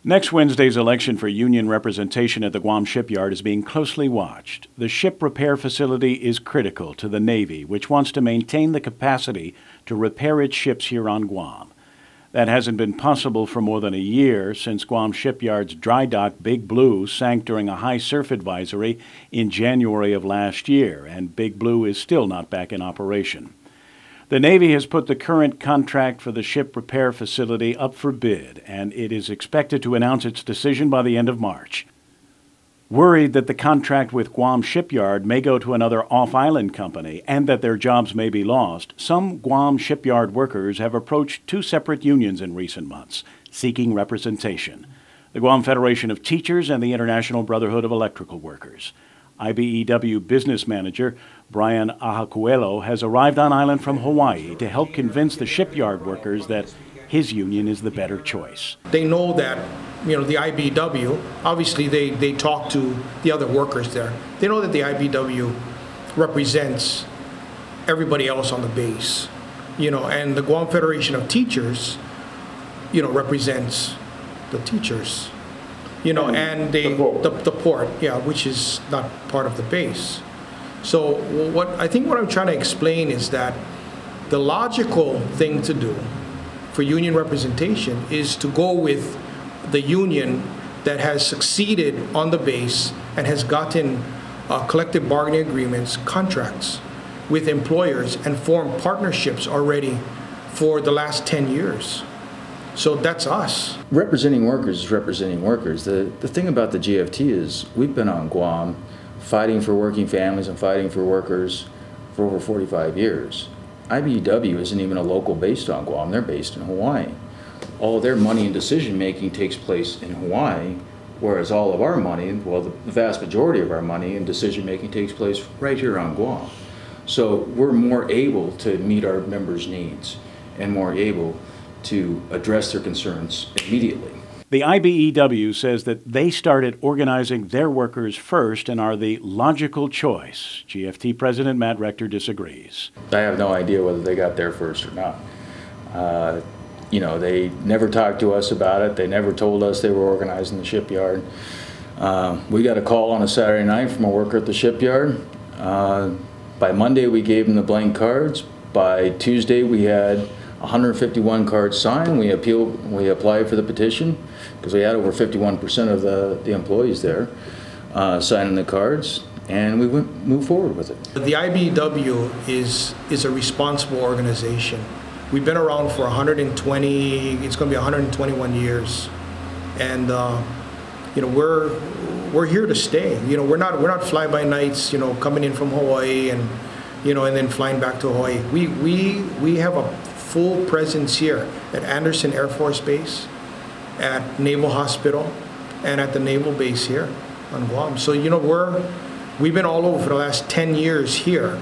Next Wednesday's election for union representation at the Guam shipyard is being closely watched. The ship repair facility is critical to the Navy, which wants to maintain the capacity to repair its ships here on Guam. That hasn't been possible for more than a year since Guam shipyard's dry dock Big Blue sank during a high surf advisory in January of last year, and Big Blue is still not back in operation. The Navy has put the current contract for the ship repair facility up for bid, and it is expected to announce its decision by the end of March. Worried that the contract with Guam Shipyard may go to another off-island company and that their jobs may be lost, some Guam shipyard workers have approached two separate unions in recent months, seeking representation: the Guam Federation of Teachers and the International Brotherhood of Electrical Workers. Ibew business manager Brian Ahacuelo has arrived on island from Hawaii to help convince the shipyard workers that his union is the better choice. They know that, the Ibew, obviously they talk to the other workers there. They know that the Ibew represents everybody else on the base, and the Guam Federation of Teachers, represents the teachers, and the port, which is not part of the base. So what I'm trying to explain is that the logical thing to do for union representation is to go with the union that has succeeded on the base and has gotten collective bargaining agreements, contracts with employers, and formed partnerships already for the last 10 years. So that's us. Representing workers is representing workers. The thing about the GFT is we've been on Guam fighting for working families and fighting for workers for over 45 years. Ibew isn't even a local based on Guam, they're based in Hawaii. All their money and decision making takes place in Hawaii, whereas all of our money, well, the vast majority of our money and decision making takes place right here on Guam. So we're more able to meet our members' needs and more able to address their concerns immediately. The Ibew says that they started organizing their workers first and are the logical choice. GFT President Matt Rector disagrees. I have no idea whether they got there first or not. They never talked to us about it. They never told us they were organizing the shipyard. We got a call on a Saturday night from a worker at the shipyard. By Monday, we gave them the blank cards. By Tuesday, we had 151 cards signed. We applied for the petition because we had over 51% of the employees there signing the cards, and we moved forward with it. The Ibew is a responsible organization. We've been around for 120. It's going to be 121 years, and we're here to stay. We're not fly-by-nights. Coming in from Hawaii and and then flying back to Hawaii. We have a full presence here at Andersen Air Force Base, at Naval Hospital, and at the Naval Base here on Guam. So we've been all over for the last 10 years here,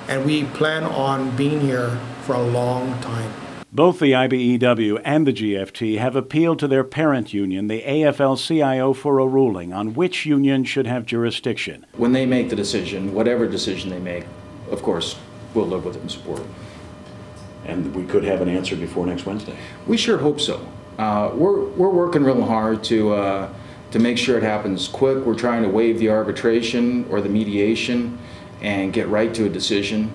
and we plan on being here for a long time. Both the Ibew and the GFT have appealed to their parent union, the AFL-CIO, for a ruling on which union should have jurisdiction. When they make the decision, whatever decision they make, of course, we'll live with it and support it. And we could have an answer before next Wednesday. We sure hope so. We're working real hard to make sure it happens quick. We're trying to waive the arbitration or the mediation and get right to a decision,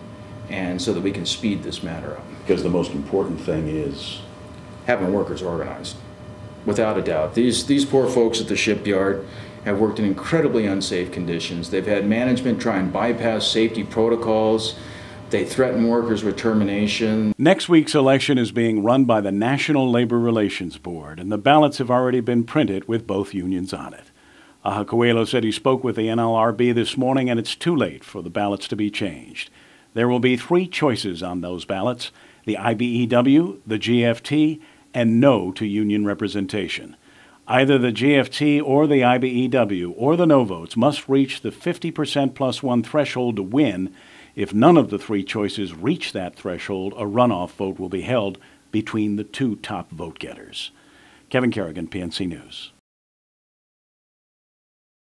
and so that we can speed this matter up. Because the most important thing is having workers organized, without a doubt. These poor folks at the shipyard have worked in incredibly unsafe conditions. They've had management try and bypass safety protocols. They threaten workers with termination. Next week's election is being run by the National Labor Relations Board, and the ballots have already been printed with both unions on it. Ahacuelo said he spoke with the NLRB this morning, and it's too late for the ballots to be changed. There will be three choices on those ballots: the Ibew, the GFT, and no to union representation. Either the GFT or the Ibew or the no votes must reach the 50% plus one threshold to win. If none of the three choices reach that threshold, a runoff vote will be held between the two top vote getters. Kevin Kerrigan, PNC News.